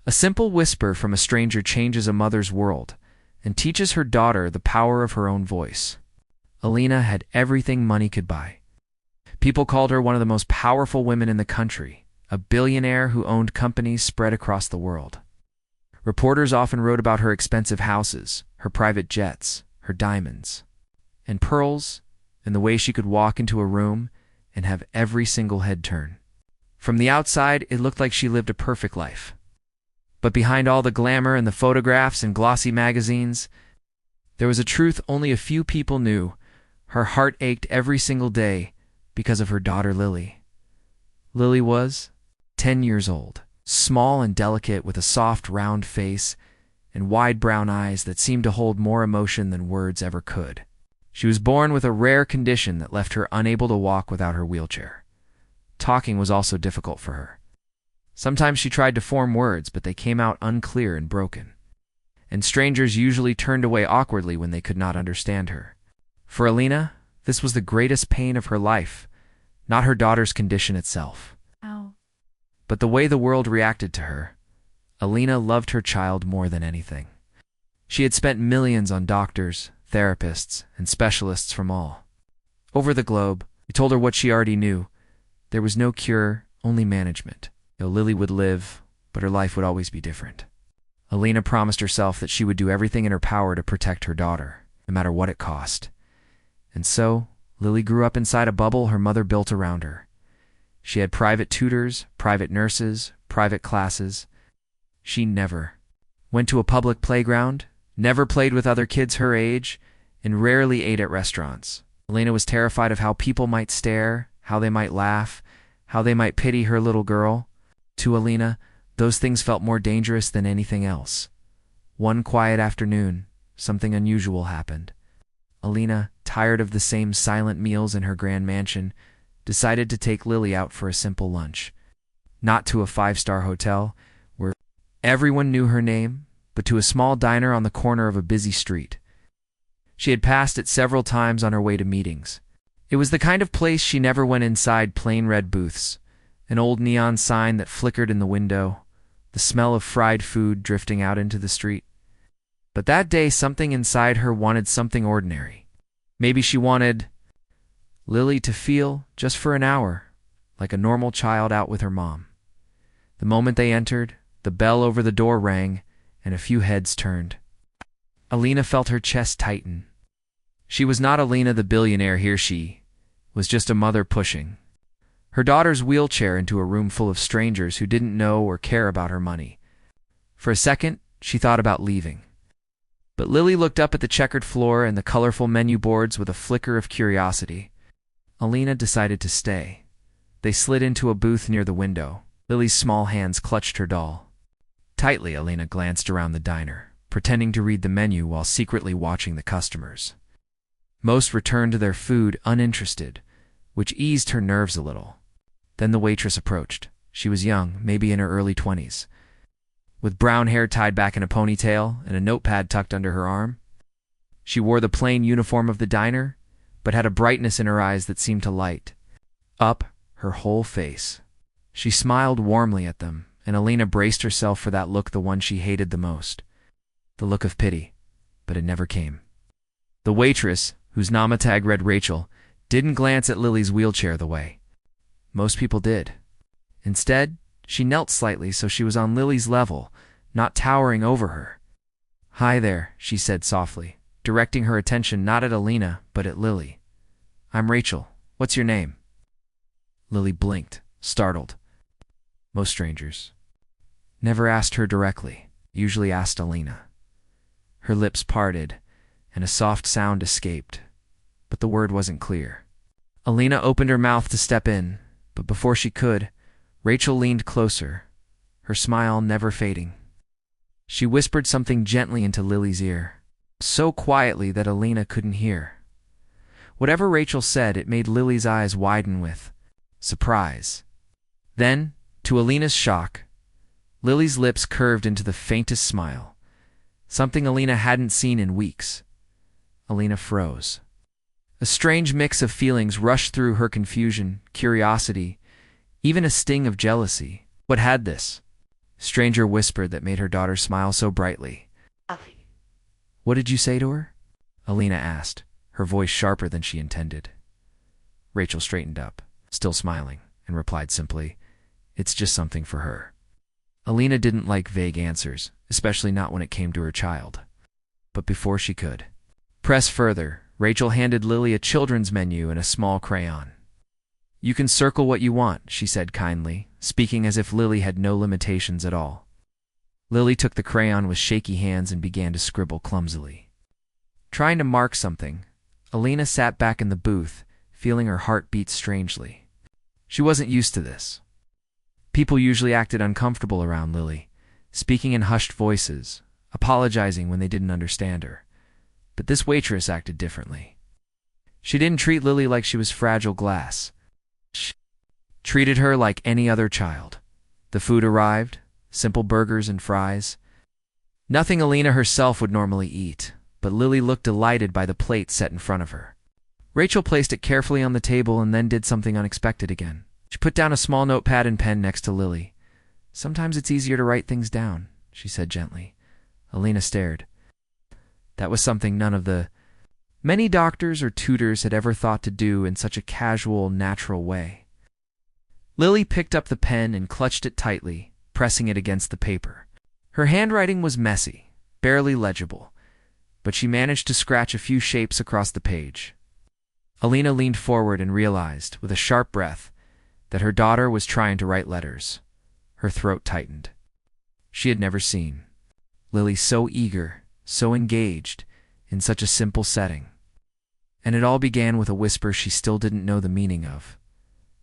A simple whisper from a stranger changes a mother's world and teaches her daughter the power of her own voice. Alina had everything money could buy. People called her one of the most powerful women in the country, a billionaire who owned companies spread across the world. Reporters often wrote about her expensive houses, her private jets, her diamonds, and pearls, and the way she could walk into a room and have every single head turn. From the outside, it looked like she lived a perfect life. But behind all the glamour and the photographs and glossy magazines, there was a truth only a few people knew. Her heart ached every single day because of her daughter Lily. Lily was 10 years old, small and delicate with a soft, round face and wide brown eyes that seemed to hold more emotion than words ever could. She was born with a rare condition that left her unable to walk without her wheelchair. Talking was also difficult for her. Sometimes she tried to form words, but they came out unclear and broken. And strangers usually turned away awkwardly when they could not understand her. For Alina, this was the greatest pain of her life, not her daughter's condition itself. Ow. But the way the world reacted to her. Alina loved her child more than anything. She had spent millions on doctors, therapists, and specialists from all over the globe. They told her what she already knew. There was no cure, only management. Lily would live, but her life would always be different. Alina promised herself that she would do everything in her power to protect her daughter, no matter what it cost. And so, Lily grew up inside a bubble her mother built around her. She had private tutors, private nurses, private classes. She never went to a public playground, never played with other kids her age, and rarely ate at restaurants. Alina was terrified of how people might stare, how they might laugh, how they might pity her little girl. To Alina, those things felt more dangerous than anything else. One quiet afternoon, something unusual happened. Alina, tired of the same silent meals in her grand mansion, decided to take Lily out for a simple lunch. Not to a five-star hotel, where everyone knew her name, but to a small diner on the corner of a busy street. She had passed it several times on her way to meetings. It was the kind of place she never went inside plain red booths. An old neon sign that flickered in the window, the smell of fried food drifting out into the street. But that day, something inside her wanted something ordinary. Maybe she wanted Lily to feel, just for an hour, like a normal child out with her mom. The moment they entered, the bell over the door rang, and a few heads turned. Alina felt her chest tighten. She was not Alina the billionaire here. She was just a mother pushing her daughter's wheelchair into a room full of strangers who didn't know or care about her money. For a second, she thought about leaving. But Lily looked up at the checkered floor and the colorful menu boards with a flicker of curiosity. Alina decided to stay. They slid into a booth near the window. Lily's small hands clutched her doll. Tightly, Alina glanced around the diner, pretending to read the menu while secretly watching the customers. Most returned to their food uninterested, which eased her nerves a little. Then the waitress approached. She was young, maybe in her early 20s, with brown hair tied back in a ponytail and a notepad tucked under her arm. She wore the plain uniform of the diner, but had a brightness in her eyes that seemed to light up her whole face. She smiled warmly at them, and Alina braced herself for that look, the one she hated the most. The look of pity, but it never came. The waitress, whose nama tag read Rachel, didn't glance at Lily's wheelchair the way most people did. Instead, she knelt slightly so she was on Lily's level, not towering over her. "Hi there," she said softly, directing her attention not at Alina, but at Lily. "I'm Rachel. What's your name?" Lily blinked, startled. Most strangers never asked her directly, usually asked Alina. Her lips parted, and a soft sound escaped, but the word wasn't clear. Alina opened her mouth to step in, but before she could, Rachel leaned closer, her smile never fading. She whispered something gently into Lily's ear, so quietly that Alina couldn't hear. Whatever Rachel said, it made Lily's eyes widen with surprise. Then, to Alina's shock, Lily's lips curved into the faintest smile, something Alina hadn't seen in weeks. Alina froze. A strange mix of feelings rushed through her: confusion, curiosity, even a sting of jealousy. What had this Stranger whispered that made her daughter smile so brightly. What did you say to her? Alina asked, her voice sharper than she intended. Rachel straightened up, still smiling, and replied simply, It's just something for her. Alina didn't like vague answers, especially not when it came to her child. But before she could press further, Rachel handed Lily a children's menu and a small crayon. You can circle what you want, she said kindly, speaking as if Lily had no limitations at all. Lily took the crayon with shaky hands and began to scribble clumsily. Trying to mark something, Alina sat back in the booth, feeling her heart beat strangely. She wasn't used to this. People usually acted uncomfortable around Lily, speaking in hushed voices, apologizing when they didn't understand her. But this waitress acted differently. She didn't treat Lily like she was fragile glass. She treated her like any other child. The food arrived, simple burgers and fries. Nothing Alina herself would normally eat, but Lily looked delighted by the plate set in front of her. Rachel placed it carefully on the table and then did something unexpected again. She put down a small notepad and pen next to Lily. Sometimes it's easier to write things down, she said gently. Alina stared. That was something none of the many doctors or tutors had ever thought to do in such a casual, natural way. Lily picked up the pen and clutched it tightly, pressing it against the paper. Her handwriting was messy, barely legible, but she managed to scratch a few shapes across the page. Alina leaned forward and realized, with a sharp breath, that her daughter was trying to write letters. Her throat tightened. She had never seen Lily so eager, so engaged, in such a simple setting. And it all began with a whisper she still didn't know the meaning of.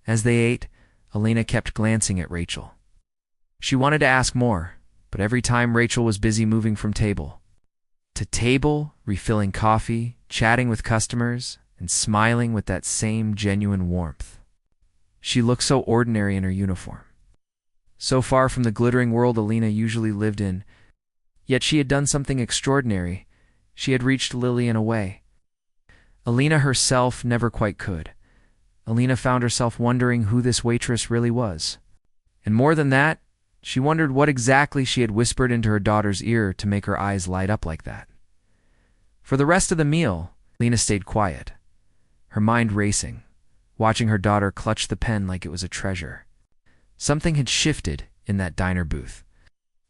As they ate, Alina kept glancing at Rachel. She wanted to ask more, but every time Rachel was busy moving from table to table, refilling coffee, chatting with customers, and smiling with that same genuine warmth. She looked so ordinary in her uniform, so far from the glittering world Alina usually lived in. Yet she had done something extraordinary. She had reached Lily in a way Alina herself never quite could. Alina found herself wondering who this waitress really was. And more than that, she wondered what exactly she had whispered into her daughter's ear to make her eyes light up like that. For the rest of the meal, Alina stayed quiet, her mind racing, watching her daughter clutch the pen like it was a treasure. Something had shifted in that diner booth.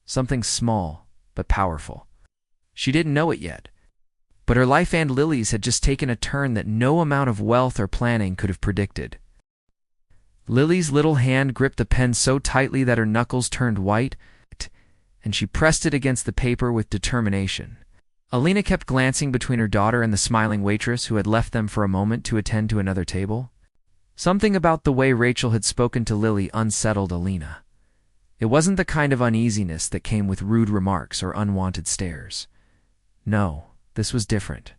Something small, but powerful. She didn't know it yet, but her life and Lily's had just taken a turn that no amount of wealth or planning could have predicted. Lily's little hand gripped the pen so tightly that her knuckles turned white, and she pressed it against the paper with determination. Alina kept glancing between her daughter and the smiling waitress who had left them for a moment to attend to another table. Something about the way Rachel had spoken to Lily unsettled Alina. It wasn't the kind of uneasiness that came with rude remarks or unwanted stares. No, this was different.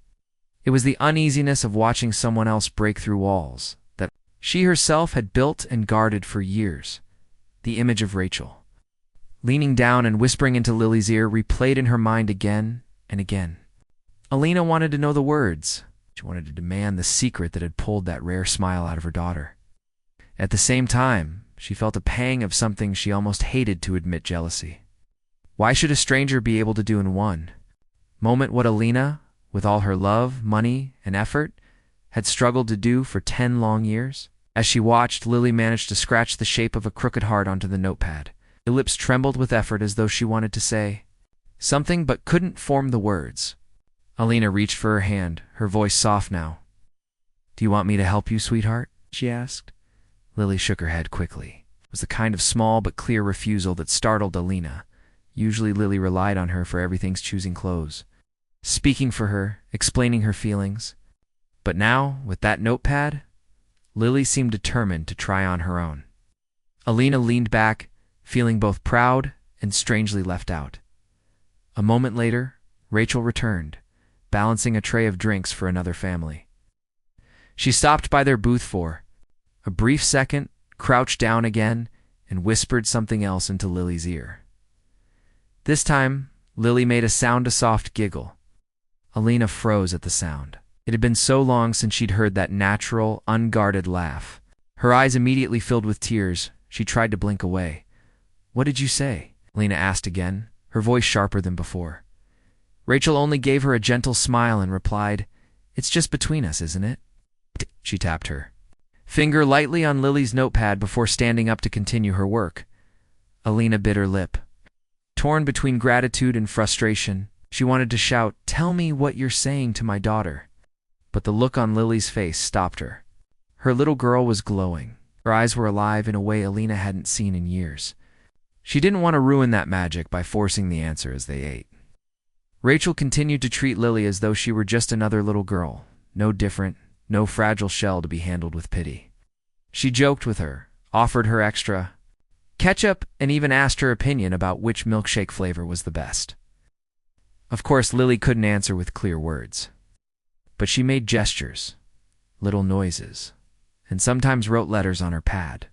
It was the uneasiness of watching someone else break through walls that she herself had built and guarded for years. The image of Rachel, leaning down and whispering into Lily's ear, replayed in her mind again and again. Alina wanted to know the words. She wanted to demand the secret that had pulled that rare smile out of her daughter. At the same time, she felt a pang of something she almost hated to admit: jealousy. Why should a stranger be able to do in one moment what Alina, with all her love, money, and effort, had struggled to do for 10 long years? As she watched, Lily managed to scratch the shape of a crooked heart onto the notepad. Her lips trembled with effort as though she wanted to say something but couldn't form the words. Alina reached for her hand, her voice soft now. "Do you want me to help you, sweetheart?" she asked. Lily shook her head quickly. It was the kind of small but clear refusal that startled Alina. Usually Lily relied on her for everything's choosing clothes, speaking for her, explaining her feelings. But now, with that notepad, Lily seemed determined to try on her own. Alina leaned back, feeling both proud and strangely left out. A moment later, Rachel returned, balancing a tray of drinks for another family. She stopped by their booth for a brief second, crouched down again, and whispered something else into Lily's ear. This time, Lily made a soft giggle. Alina froze at the sound. It had been so long since she'd heard that natural, unguarded laugh. Her eyes immediately filled with tears. She tried to blink away. "What did you say?" Alina asked again, her voice sharper than before. Rachel only gave her a gentle smile and replied, "It's just between us, isn't it?" She tapped her finger lightly on Lily's notepad before standing up to continue her work. Alina bit her lip. Torn between gratitude and frustration, she wanted to shout, "Tell me what you're saying to my daughter." But the look on Lily's face stopped her. Her little girl was glowing. Her eyes were alive in a way Alina hadn't seen in years. She didn't want to ruin that magic by forcing the answer as they ate. Rachel continued to treat Lily as though she were just another little girl, no different, no fragile shell to be handled with pity. She joked with her, offered her extra ketchup, and even asked her opinion about which milkshake flavor was the best. Of course, Lily couldn't answer with clear words. But she made gestures, little noises, and sometimes wrote letters on her pad.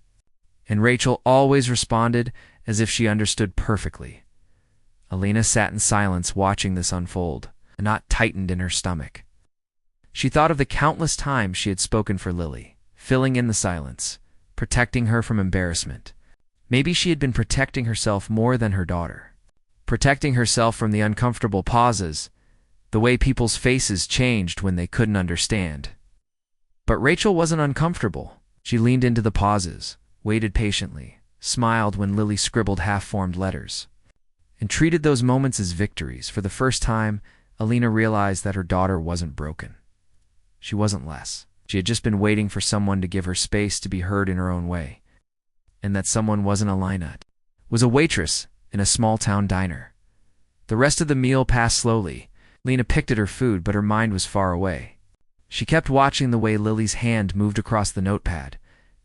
And Rachel always responded as if she understood perfectly. Alina sat in silence watching this unfold, a knot tightened in her stomach. She thought of the countless times she had spoken for Lily, filling in the silence, protecting her from embarrassment. Maybe she had been protecting herself more than her daughter, protecting herself from the uncomfortable pauses, the way people's faces changed when they couldn't understand. But Rachel wasn't uncomfortable. She leaned into the pauses, waited patiently, smiled when Lily scribbled half-formed letters, and treated those moments as victories. For the first time, Alina realized that her daughter wasn't broken. She wasn't less. She had just been waiting for someone to give her space to be heard in her own way. And that someone wasn't Alina. It was a waitress in a small-town diner. The rest of the meal passed slowly. Alina picked at her food, but her mind was far away. She kept watching the way Lily's hand moved across the notepad,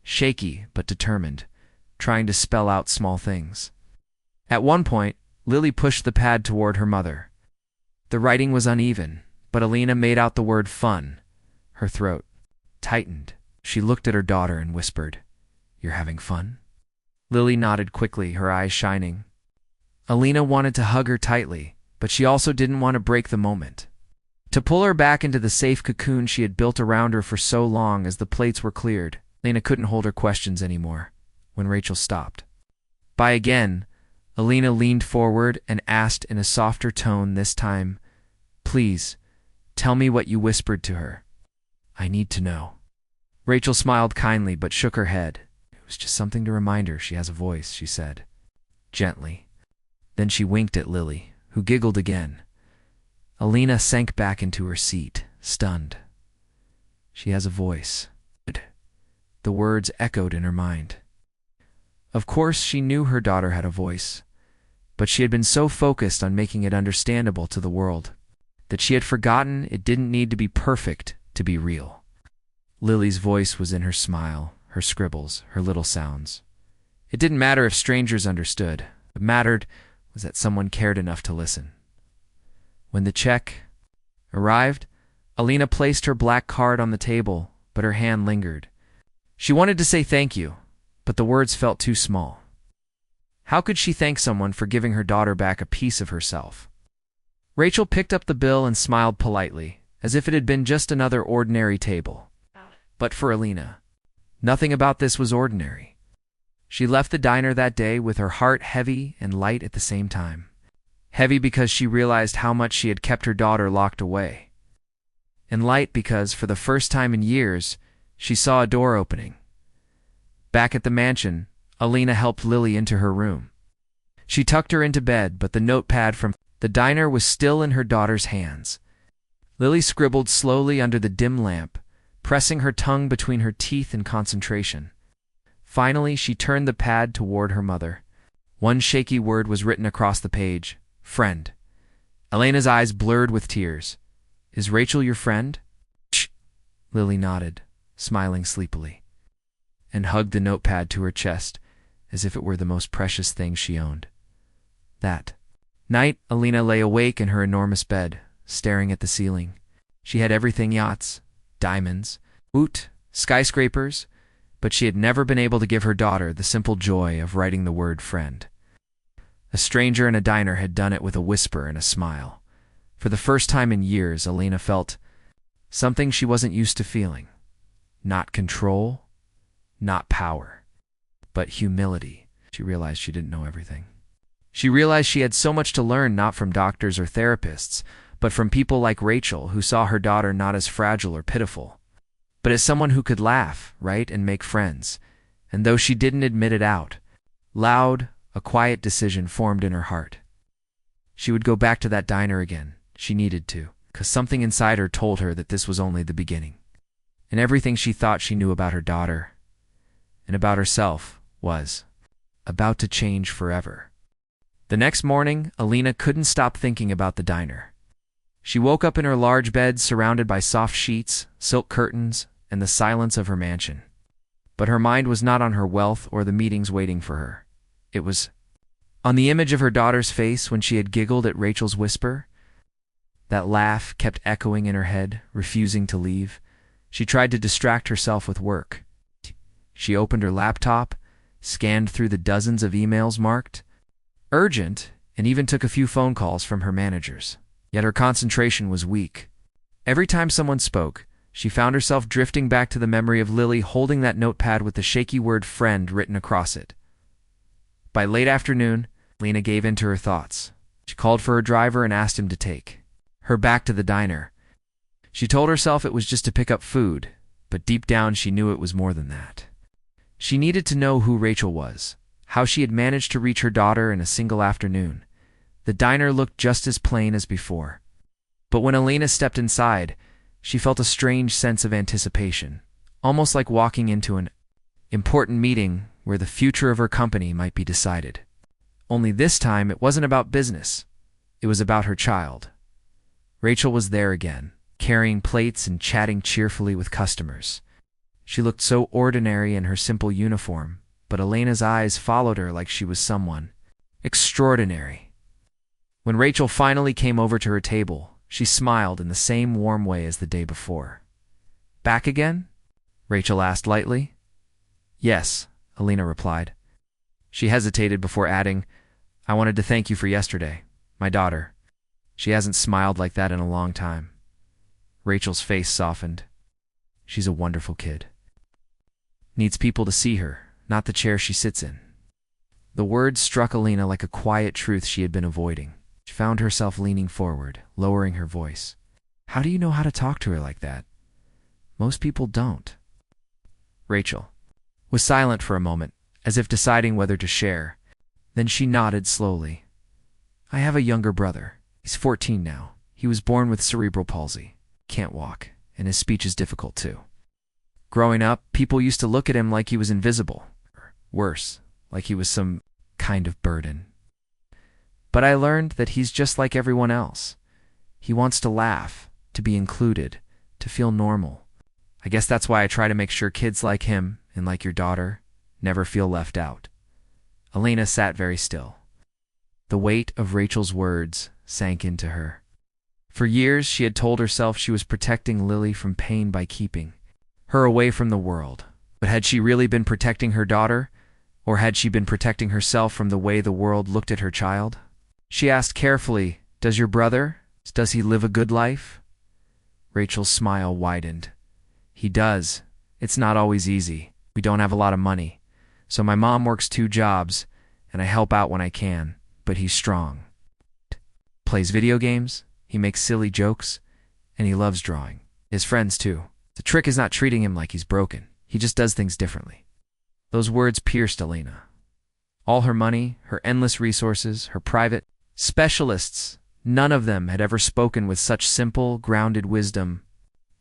shaky but determined, trying to spell out small things. At one point, Lily pushed the pad toward her mother. The writing was uneven, but Alina made out the word fun. Her throat tightened. She looked at her daughter and whispered, "You're having fun?" Lily nodded quickly, her eyes shining. Alina wanted to hug her tightly, but she also didn't want to break the moment. To pull her back into the safe cocoon she had built around her for so long. As the plates were cleared, Alina couldn't hold her questions anymore when Rachel stopped. By again, Alina leaned forward and asked in a softer tone this time, "Please, tell me what you whispered to her. I need to know." Rachel smiled kindly but shook her head. "It was just something to remind her she has a voice," she said, gently. Then she winked at Lily, who giggled again. Alina sank back into her seat, stunned. She has a voice. The words echoed in her mind. Of course, she knew her daughter had a voice, but she had been so focused on making it understandable to the world that she had forgotten it didn't need to be perfect to be real. Lily's voice was in her smile, her scribbles, her little sounds. It didn't matter if strangers understood. What mattered was that someone cared enough to listen. When the check arrived, Alina placed her black card on the table, but her hand lingered. She wanted to say thank you, but the words felt too small. How could she thank someone for giving her daughter back a piece of herself? Rachel picked up the bill and smiled politely, as if it had been just another ordinary table. But for Alina, nothing about this was ordinary. She left the diner that day with her heart heavy and light at the same time. Heavy because she realized how much she had kept her daughter locked away. And light because, for the first time in years, she saw a door opening. Back at the mansion, Alina helped Lily into her room. She tucked her into bed, but the notepad from the diner was still in her daughter's hands. Lily scribbled slowly under the dim lamp, pressing her tongue between her teeth in concentration. Finally, she turned the pad toward her mother. One shaky word was written across the page: "Friend." Alina's eyes blurred with tears. "Is Rachel your friend?" "Shh." Lily nodded, smiling sleepily, and hugged the notepad to her chest as if it were the most precious thing she owned. That night, Alina lay awake in her enormous bed, staring at the ceiling. She had everything: yachts, diamonds, skyscrapers, but she had never been able to give her daughter the simple joy of writing the word friend. A stranger in a diner had done it with a whisper and a smile. For the first time in years, Alina felt something she wasn't used to feeling. Not control, not power, but humility. She realized she didn't know everything. She realized she had so much to learn, not from doctors or therapists, but from people like Rachel, who saw her daughter not as fragile or pitiful, but as someone who could laugh, write, and make friends. And though she didn't admit it out loud, a quiet decision formed in her heart. She would go back to that diner again. She needed to, because something inside her told her that this was only the beginning. And everything she thought she knew about her daughter and about herself was about to change forever. The next morning, Alina couldn't stop thinking about the diner. She woke up in her large bed, surrounded by soft sheets, silk curtains, and the silence of her mansion. But her mind was not on her wealth or the meetings waiting for her. It was on the image of her daughter's face when she had giggled at Rachel's whisper. That laugh kept echoing in her head, refusing to leave. She tried to distract herself with work. She opened her laptop, scanned through the dozens of emails marked urgent, and even took a few phone calls from her managers. Yet her concentration was weak. Every time someone spoke, she found herself drifting back to the memory of Lily holding that notepad with the shaky word "friend" written across it. By late afternoon, Lena gave in to her thoughts. She called for her driver and asked him to take her back to the diner. She told herself it was just to pick up food, but deep down she knew it was more than that. She needed to know who Rachel was, how she had managed to reach her daughter in a single afternoon. The diner looked just as plain as before. But when Alina stepped inside, she felt a strange sense of anticipation, almost like walking into an important meeting where the future of her company might be decided. Only this time it wasn't about business. It was about her child. Rachel was there again, carrying plates and chatting cheerfully with customers. She looked so ordinary in her simple uniform, but Elena's eyes followed her like she was someone extraordinary. When Rachel finally came over to her table, she smiled in the same warm way as the day before. "Back again?" Rachel asked lightly. "Yes," Alina replied. She hesitated before adding, "I wanted to thank you for yesterday. My daughter. She hasn't smiled like that in a long time." Rachel's face softened. "She's a wonderful kid. Needs people to see her, not the chair she sits in." The words struck Alina like a quiet truth she had been avoiding. She found herself leaning forward, lowering her voice. "How do you know how to talk to her like that? Most people don't." Rachel was silent for a moment, as if deciding whether to share. Then she nodded slowly. "I have a younger brother. He's 14 now. He was born with cerebral palsy. Can't walk, and his speech is difficult too. Growing up, people used to look at him like he was invisible, or worse, like he was some kind of burden. But I learned that he's just like everyone else. He wants to laugh, to be included, to feel normal. I guess that's why I try to make sure kids like him, and like your daughter, never feel left out." Alina sat very still. The weight of Rachel's words sank into her. For years, she had told herself she was protecting Lily from pain by keeping her away from the world. But had she really been protecting her daughter, or had she been protecting herself from the way the world looked at her child? She asked carefully, "Does your brother? Does he live a good life?" Rachel's smile widened. "He does. It's not always easy. We don't have a lot of money. So my mom works 2 jobs, and I help out when I can, but he's strong. Plays video games, he makes silly jokes, and he loves drawing. His friends too. The trick is not treating him like he's broken. He just does things differently." Those words pierced Alina. All her money, her endless resources, her private specialists, none of them had ever spoken with such simple, grounded wisdom.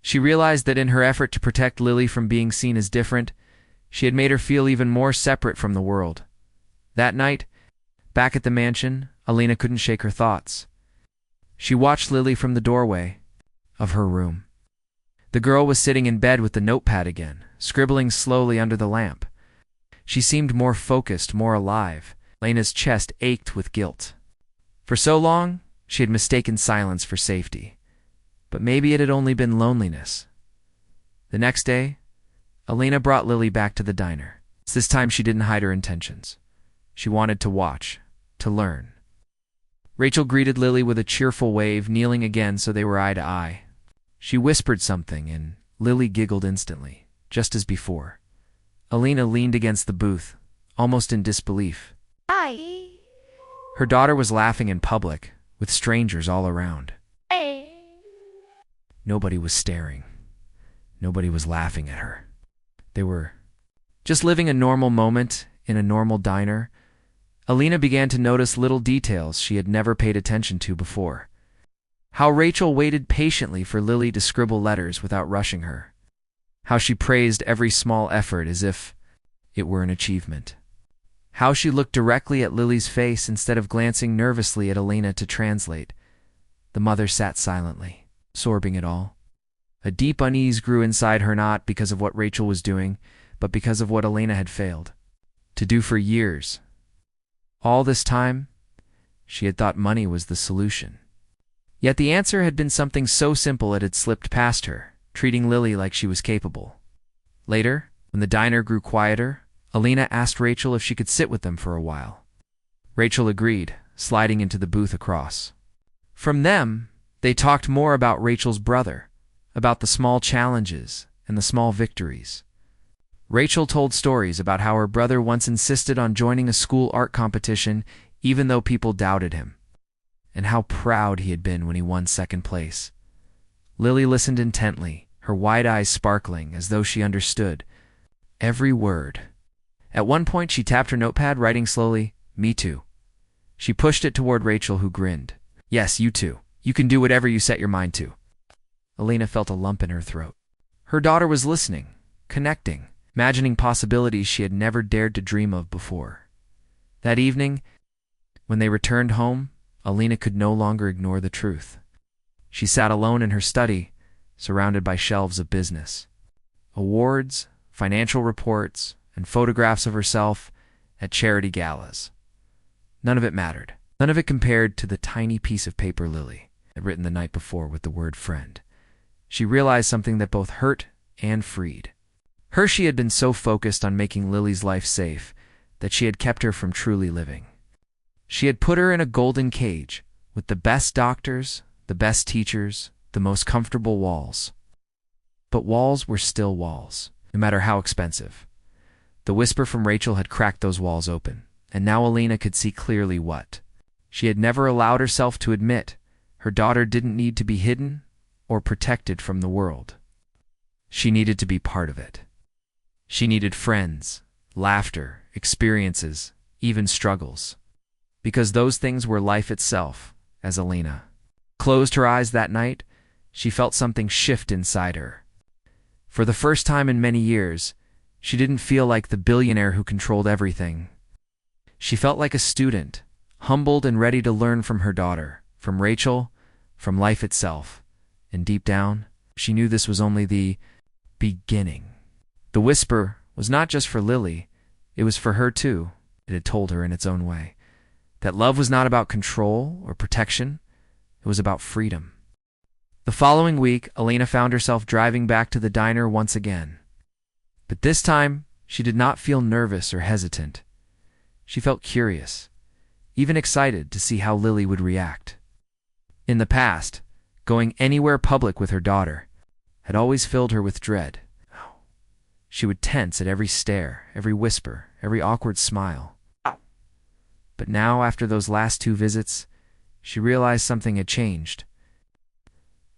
She realized that in her effort to protect Lily from being seen as different, she had made her feel even more separate from the world. That night, back at the mansion, Alina couldn't shake her thoughts. She watched Lily from the doorway of her room. The girl was sitting in bed with the notepad again, scribbling slowly under the lamp. She seemed more focused, more alive. Alina's chest ached with guilt. For so long, she had mistaken silence for safety. But maybe it had only been loneliness. The next day, Alina brought Lily back to the diner. This time she didn't hide her intentions. She wanted to watch, to learn. Rachel greeted Lily with a cheerful wave, kneeling again so they were eye to eye. She whispered something, and Lily giggled instantly, just as before. Alina leaned against the booth, almost in disbelief. "Hi." Her daughter was laughing in public, with strangers all around. Nobody was staring. Nobody was laughing at her. They were just living a normal moment in a normal diner. Alina began to notice little details she had never paid attention to before. How Rachel waited patiently for Lily to scribble letters without rushing her. How she praised every small effort as if it were an achievement. How she looked directly at Lily's face instead of glancing nervously at Alina to translate. The mother sat silently, absorbing it all. A deep unease grew inside her, not because of what Rachel was doing, but because of what Alina had failed to do for years. All this time, she had thought money was the solution. Yet the answer had been something so simple it had slipped past her, treating Lily like she was capable. Later, when the diner grew quieter, Alina asked Rachel if she could sit with them for a while. Rachel agreed, sliding into the booth across. From them, they talked more about Rachel's brother, about the small challenges and the small victories. Rachel told stories about how her brother once insisted on joining a school art competition even though people doubted him, and how proud he had been when he won second place. Lily listened intently, her wide eyes sparkling as though she understood every word. At one point she tapped her notepad, writing slowly, "Me too." She pushed it toward Rachel, who grinned. "Yes, you too. You can do whatever you set your mind to." Alina felt a lump in her throat. Her daughter was listening, connecting, imagining possibilities she had never dared to dream of before. That evening, when they returned home, Alina could no longer ignore the truth. She sat alone in her study, surrounded by shelves of business. Awards, financial reports, and photographs of herself at charity galas. None of it mattered. None of it compared to the tiny piece of paper Lily had written the night before with the word friend. She realized something that both hurt and freed. She had been so focused on making Lily's life safe that she had kept her from truly living. She had put her in a golden cage with the best doctors, the best teachers, the most comfortable walls. But walls were still walls, no matter how expensive. The whisper from Rachel had cracked those walls open, and now Alina could see clearly what she had never allowed herself to admit. Her daughter didn't need to be hidden or protected from the world. She needed to be part of it. She needed friends, laughter, experiences, even struggles. Because those things were life itself. As Alina closed her eyes that night, she felt something shift inside her. For the first time in many years, she didn't feel like the billionaire who controlled everything. She felt like a student, humbled and ready to learn from her daughter, from Rachel, from life itself. And deep down, she knew this was only the beginning. The whisper was not just for Lily, it was for her too. It had told her in its own way that love was not about control or protection, it was about freedom. The following week, Alina found herself driving back to the diner once again. But this time, she did not feel nervous or hesitant. She felt curious, even excited to see how Lily would react. In the past, going anywhere public with her daughter had always filled her with dread. She would tense at every stare, every whisper, every awkward smile. But now, after those last 2 visits, she realized something had changed.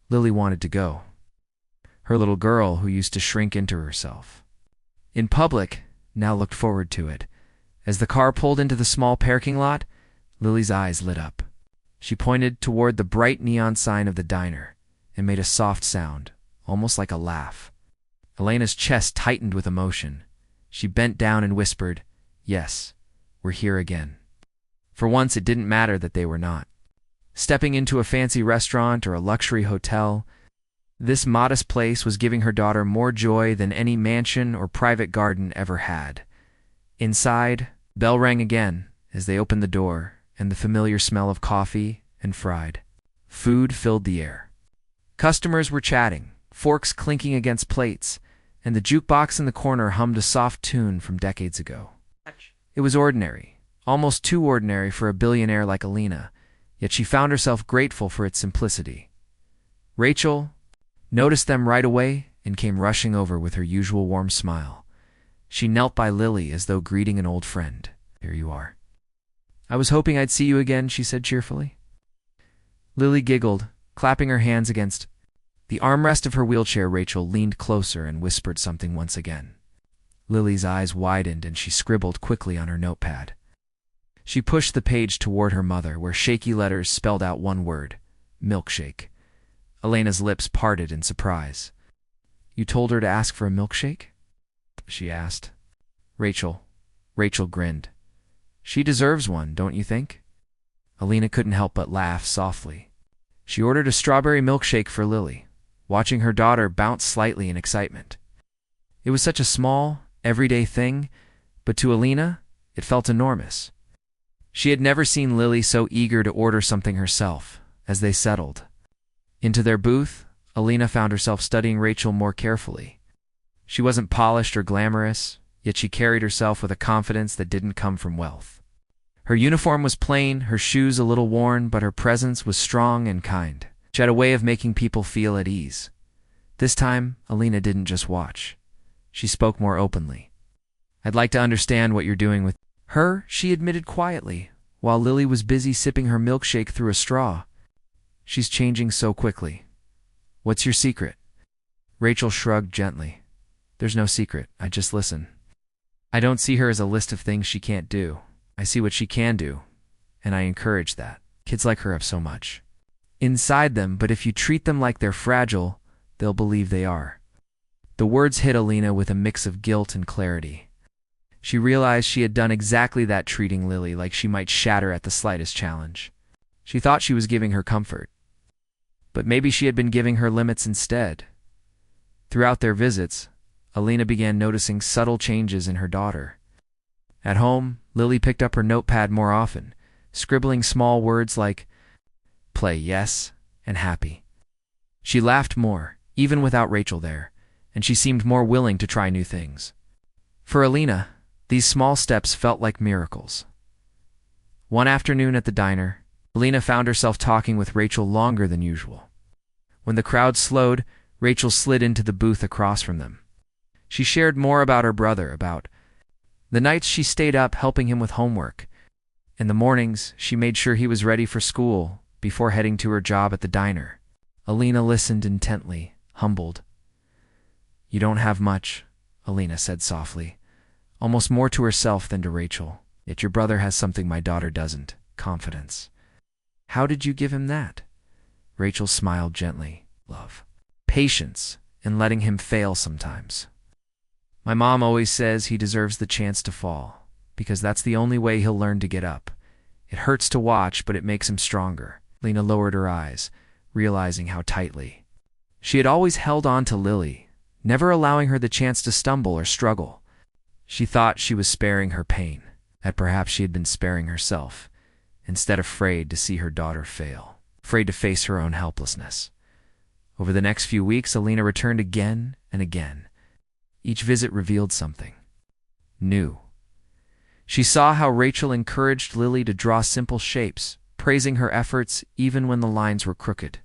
Lily wanted to go. Her little girl, who used to shrink into herself in public, now looked forward to it. As the car pulled into the small parking lot, Lily's eyes lit up. She pointed toward the bright neon sign of the diner and made a soft sound, almost like a laugh. Alina's chest tightened with emotion. She bent down and whispered, "Yes, we're here again." For once, it didn't matter that they were not stepping into a fancy restaurant or a luxury hotel. This modest place was giving her daughter more joy than any mansion or private garden ever had. Inside, bell rang again as they opened the door, and the familiar smell of coffee and fried food filled the air. Customers were chatting, forks clinking against plates, and the jukebox in the corner hummed a soft tune from decades ago. It was ordinary, almost too ordinary for a billionaire like Alina, yet she found herself grateful for its simplicity. Rachel noticed them right away and came rushing over with her usual warm smile. She knelt by Lily as though greeting an old friend. "Here you are." I was hoping I'd see you again, she said cheerfully. Lily giggled, clapping her hands against the armrest of her wheelchair. Rachel leaned closer and whispered something once again. Lily's eyes widened and she scribbled quickly on her notepad. She pushed the page toward her mother, where shaky letters spelled out one word: milkshake. Elena's lips parted in surprise. You told her to ask for a milkshake? She asked. Rachel grinned. She deserves one, don't you think? Elena couldn't help but laugh softly. She ordered a strawberry milkshake for Lily, watching her daughter bounce slightly in excitement. It was such a small, everyday thing, but to Elena, it felt enormous. She had never seen Lily so eager to order something herself. As they settled into their booth, Elena found herself studying Rachel more carefully. She wasn't polished or glamorous, yet she carried herself with a confidence that didn't come from wealth. Her uniform was plain, her shoes a little worn, but her presence was strong and kind. She had a way of making people feel at ease. This time, Elena didn't just watch. She spoke more openly. I'd like to understand what you're doing with her, she admitted quietly, while Lily was busy sipping her milkshake through a straw. She's changing so quickly. What's your secret? Rachel shrugged gently. There's no secret, I just listen. I don't see her as a list of things she can't do. I see what she can do, and I encourage that. Kids like her have so much inside them, but if you treat them like they're fragile, they'll believe they are. The words hit Elena with a mix of guilt and clarity. She realized she had done exactly that, treating Lily like she might shatter at the slightest challenge. She thought she was giving her comfort, but maybe she had been giving her limits instead. Throughout their visits, Elena began noticing subtle changes in her daughter. At home, Lily picked up her notepad more often, scribbling small words like play, yes, and happy. She laughed more, even without Rachel there, and she seemed more willing to try new things. For Elena, these small steps felt like miracles. One afternoon at the diner, Elena found herself talking with Rachel longer than usual. When the crowd slowed, Rachel slid into the booth across from them. She shared more about her brother, about the nights she stayed up helping him with homework. In the mornings, she made sure he was ready for school before heading to her job at the diner. Elena listened intently, humbled. You don't have much, Elena said softly, almost more to herself than to Rachel. Yet your brother has something my daughter doesn't: confidence. How did you give him that? Rachel smiled gently. Love. Patience, and letting him fail sometimes. My mom always says he deserves the chance to fall, because that's the only way he'll learn to get up. It hurts to watch, but it makes him stronger. Lena lowered her eyes, realizing how tightly she had always held on to Lily, never allowing her the chance to stumble or struggle. She thought she was sparing her pain, that perhaps she had been sparing herself, instead afraid to see her daughter fail, afraid to face her own helplessness. Over the next few weeks, Elena returned again and again. Each visit revealed something new. She saw how Rachel encouraged Lily to draw simple shapes, praising her efforts even when the lines were crooked.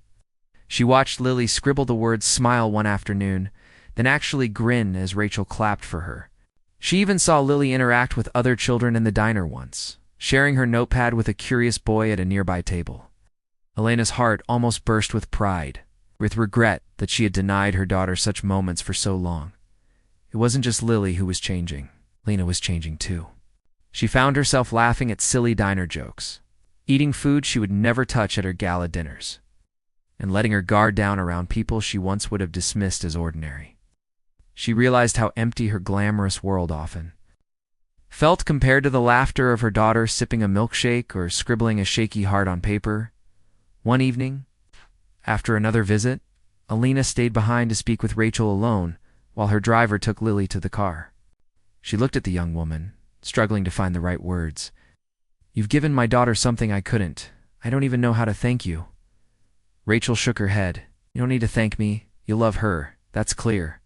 She watched Lily scribble the word smile one afternoon, then actually grin as Rachel clapped for her. She even saw Lily interact with other children in the diner once, sharing her notepad with a curious boy at a nearby table. Elena's heart almost burst with pride, with regret that she had denied her daughter such moments for so long. It wasn't just Lily who was changing. Lena was changing too. She found herself laughing at silly diner jokes, eating food she would never touch at her gala dinners, and letting her guard down around people she once would have dismissed as ordinary. She realized how empty her glamorous world often felt compared to the laughter of her daughter sipping a milkshake or scribbling a shaky heart on paper. One evening, after another visit, Elena stayed behind to speak with Rachel alone while her driver took Lily to the car. She looked at the young woman, struggling to find the right words. You've given my daughter something I couldn't. I don't even know how to thank you. Rachel shook her head. You don't need to thank me. You love her. That's clear.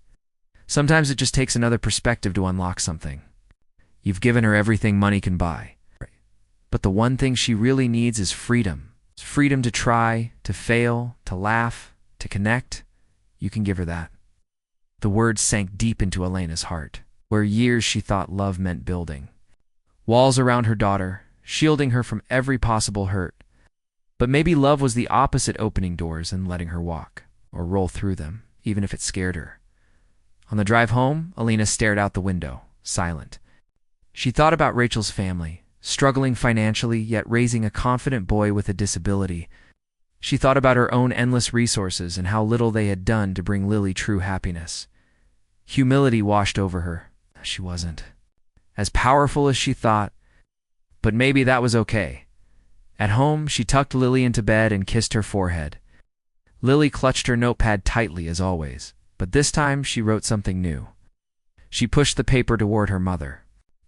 Sometimes it just takes another perspective to unlock something. You've given her everything money can buy. But the one thing she really needs is freedom. It's freedom to try, to fail, to laugh, to connect. You can give her that. The words sank deep into Elena's heart, where years she thought love meant building walls around her daughter. shielding her from every possible hurt. But maybe love was the opposite, opening doors and letting her walk, or roll through them, even if it scared her. On the drive home, Alina stared out the window, silent. She thought about Rachel's family, struggling financially yet raising a confident boy with a disability. She thought about her own endless resources and how little they had done to bring Lily true happiness. Humility washed over her. She wasn't as powerful as she thought, but maybe that was okay. At home, she tucked Lily into bed and kissed her forehead. Lily clutched her notepad tightly as always, but this time she wrote something new. She pushed the paper toward her mother.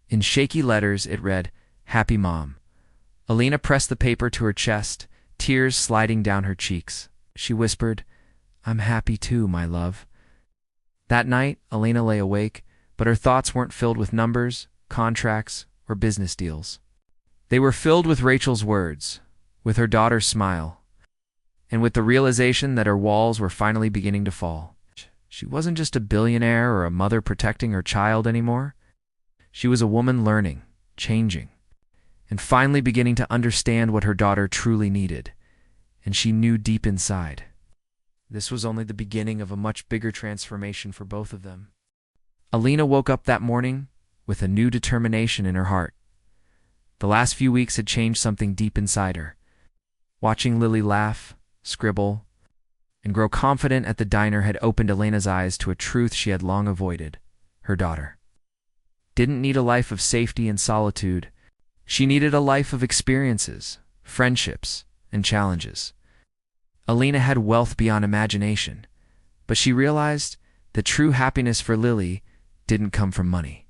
In shaky letters, it read, "Happy Mom." Alina pressed the paper to her chest, tears sliding down her cheeks. She whispered, "I'm happy too, my love." That night, Alina lay awake, but her thoughts weren't filled with numbers, contracts, or business deals. They were filled with Rachel's words, with her daughter's smile, and with the realization that her walls were finally beginning to fall. She wasn't just a billionaire or a mother protecting her child anymore. She was a woman learning, changing, and finally beginning to understand what her daughter truly needed, and she knew deep inside. This was only the beginning of a much bigger transformation for both of them. Alina woke up that morning with a new determination in her heart. The last few weeks had changed something deep inside her. Watching Lily laugh, scribble, and grow confident at the diner had opened Alina's eyes to a truth she had long avoided. Her daughter didn't need a life of safety and solitude. She needed a life of experiences, friendships, and challenges. Alina had wealth beyond imagination, but she realized that true happiness for Lily didn't come from money.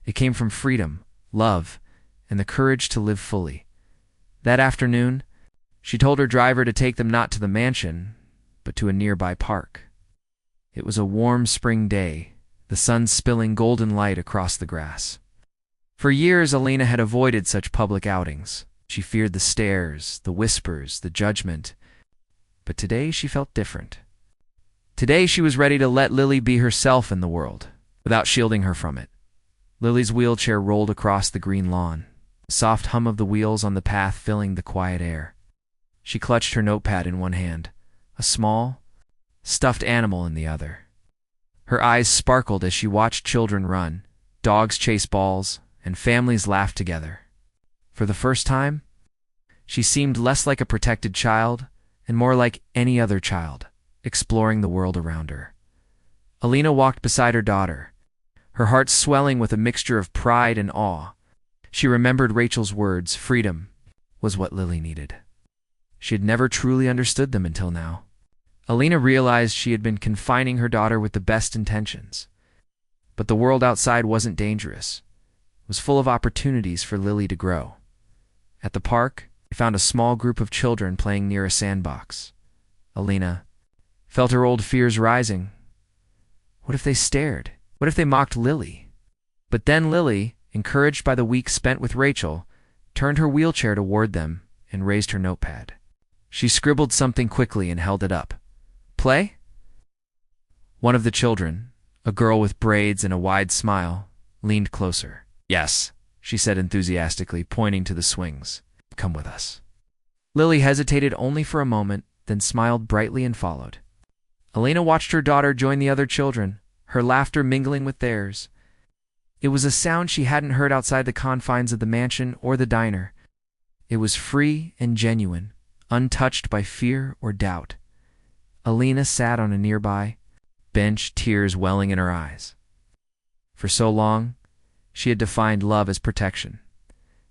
It came from freedom, love, and the courage to live fully. That afternoon, she told her driver to take them not to the mansion, but to a nearby park. It was a warm spring day, the sun spilling golden light across the grass. For years, Alina had avoided such public outings. She feared the stares, the whispers, the judgment. But today she felt different. Today she was ready to let Lily be herself in the world, without shielding her from it. Lily's wheelchair rolled across the green lawn, the soft hum of the wheels on the path filling the quiet air. She clutched her notepad in one hand, a small, stuffed animal in the other. Her eyes sparkled as she watched children run, dogs chase balls, and families laugh together. For the first time, she seemed less like a protected child and more like any other child, exploring the world around her. Alina walked beside her daughter, her heart swelling with a mixture of pride and awe. She remembered Rachel's words, freedom was what Lily needed. She had never truly understood them until now. Alina realized she had been confining her daughter with the best intentions. But the world outside wasn't dangerous. It was full of opportunities for Lily to grow. At the park, they found a small group of children playing near a sandbox. Alina felt her old fears rising. What if they stared? What if they mocked Lily? But then Lily, encouraged by the week spent with Rachel, turned her wheelchair toward them and raised her notepad. She scribbled something quickly and held it up. "Play?" One of the children, a girl with braids and a wide smile, leaned closer. "Yes," she said enthusiastically, pointing to the swings. "Come with us." Lily hesitated only for a moment, then smiled brightly and followed. Alina watched her daughter join the other children, her laughter mingling with theirs. It was a sound she hadn't heard outside the confines of the mansion or the diner. It was free and genuine, untouched by fear or doubt. Alina sat on a nearby bench, tears welling in her eyes. For so long, she had defined love as protection,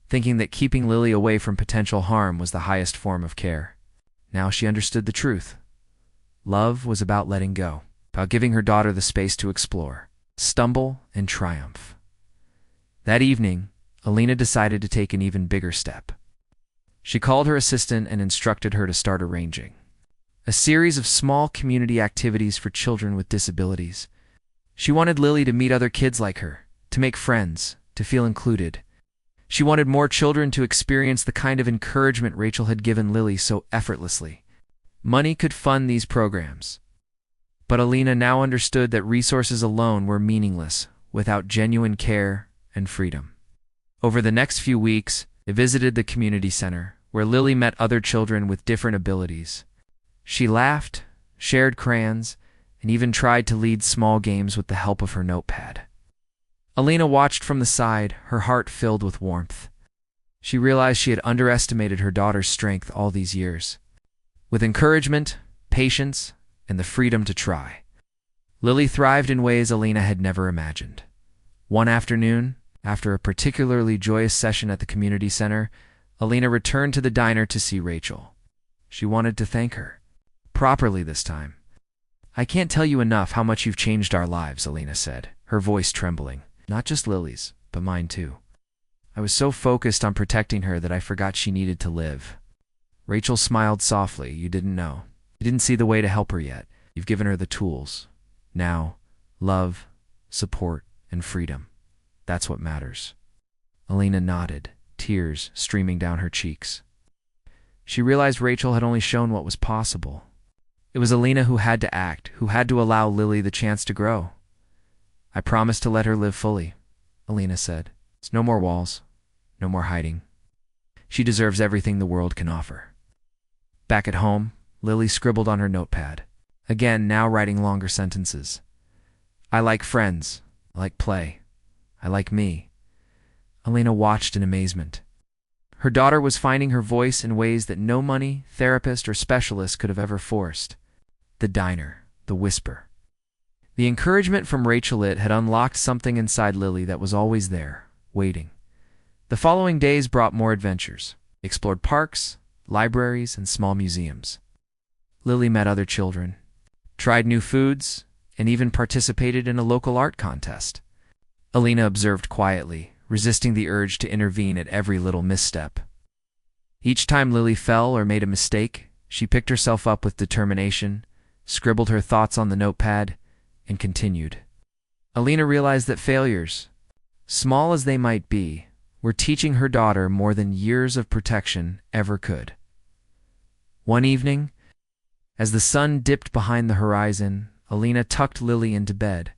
thinking that keeping Lily away from potential harm was the highest form of care. Now she understood the truth. Love was about letting go, about giving her daughter the space to explore, stumble, and triumph. That evening, Alina decided to take an even bigger step. She called her assistant and instructed her to start arranging a series of small community activities for children with disabilities. She wanted Lily to meet other kids like her, to make friends, to feel included. She wanted more children to experience the kind of encouragement Rachel had given Lily so effortlessly. Money could fund these programs, but Alina now understood that resources alone were meaningless without genuine care and freedom. Over the next few weeks, They visited the community center, where Lily met other children with different abilities. She laughed, shared crayons, and even tried to lead small games with the help of her notepad. Alina watched from the side, her heart filled with warmth. She realized she had underestimated her daughter's strength all these years. With encouragement, patience, and the freedom to try, Lily thrived in ways Alina had never imagined. One afternoon, after a particularly joyous session at the community center, Alina returned to the diner to see Rachel. She wanted to thank her. Properly this time. "I can't tell you enough how much you've changed our lives," Alina said, her voice trembling. "Not just Lily's, but mine too. I was so focused on protecting her that I forgot she needed to live." Rachel smiled softly. "You didn't know. You didn't see the way to help her yet. You've given her the tools. Now, love, support, and freedom. That's what matters." Alina nodded, tears streaming down her cheeks. She realized Rachel had only shown what was possible. It was Alina who had to act, who had to allow Lily the chance to grow. "I promised to let her live fully," Alina said. "It's no more walls, no more hiding. She deserves everything the world can offer." Back at home, Lily scribbled on her notepad, again now writing longer sentences. "I like friends. I like play. I like me." Alina watched in amazement. Her daughter was finding her voice in ways that no money, therapist, or specialist could have ever forced. The diner, the whisper. The encouragement from Rachel had unlocked something inside Lily that was always there, waiting. The following days brought more adventures. They explored parks, libraries, and small museums. Lily met other children, tried new foods, and even participated in a local art contest. Alina observed quietly, resisting the urge to intervene at every little misstep. Each time Lily fell or made a mistake, she picked herself up with determination, scribbled her thoughts on the notepad, and continued. Alina realized that failures, small as they might be, were teaching her daughter more than years of protection ever could. One evening, as the sun dipped behind the horizon, Alina tucked Lily into bed.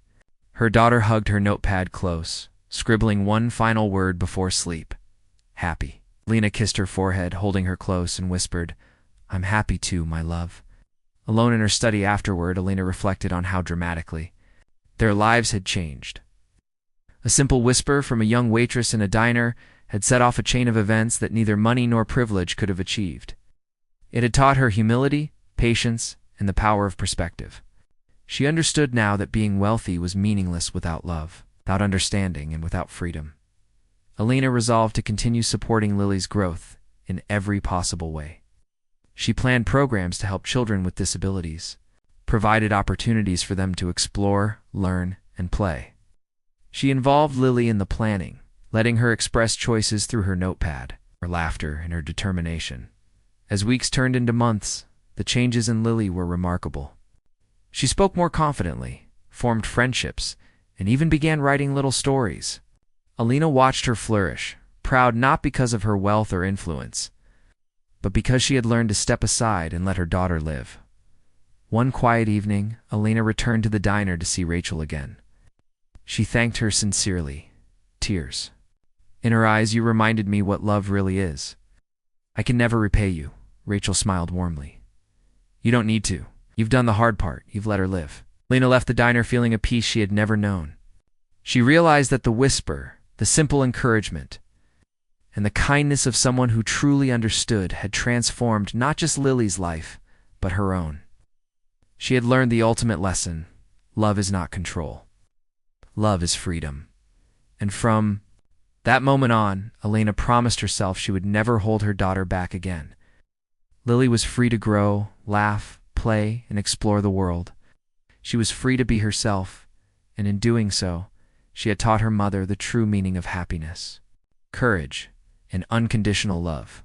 Her daughter hugged her notepad close, scribbling one final word before sleep. "Happy." Alina kissed her forehead, holding her close, and whispered, "I'm happy too, my love." Alone in her study afterward, Alina reflected on how dramatically their lives had changed. A simple whisper from a young waitress in a diner had set off a chain of events that neither money nor privilege could have achieved. It had taught her humility, patience, and the power of perspective. She understood now that being wealthy was meaningless without love, without understanding, and without freedom. Alina resolved to continue supporting Lily's growth in every possible way. She planned programs to help children with disabilities, provided opportunities for them to explore, learn, and play. She involved Lily in the planning, letting her express choices through her notepad, her laughter, and her determination. As weeks turned into months, the changes in Lily were remarkable. She spoke more confidently, formed friendships, and even began writing little stories. Alina watched her flourish, proud not because of her wealth or influence, but because she had learned to step aside and let her daughter live. One quiet evening, Alina returned to the diner to see Rachel again. She thanked her sincerely, tears. "In her eyes, you reminded me what love really is." "I can never repay you," Rachel smiled warmly. "You don't need to. You've done the hard part. You've let her live." Alina left the diner feeling a peace she had never known. She realized that the whisper, the simple encouragement, and the kindness of someone who truly understood had transformed not just Lily's life, but her own. She had learned the ultimate lesson: love is not control. Love is freedom. And from that moment on, Alina promised herself she would never hold her daughter back again. Lily was free to grow, laugh, play, and explore the world. She was free to be herself, and in doing so, she had taught her mother the true meaning of happiness, courage, and unconditional love.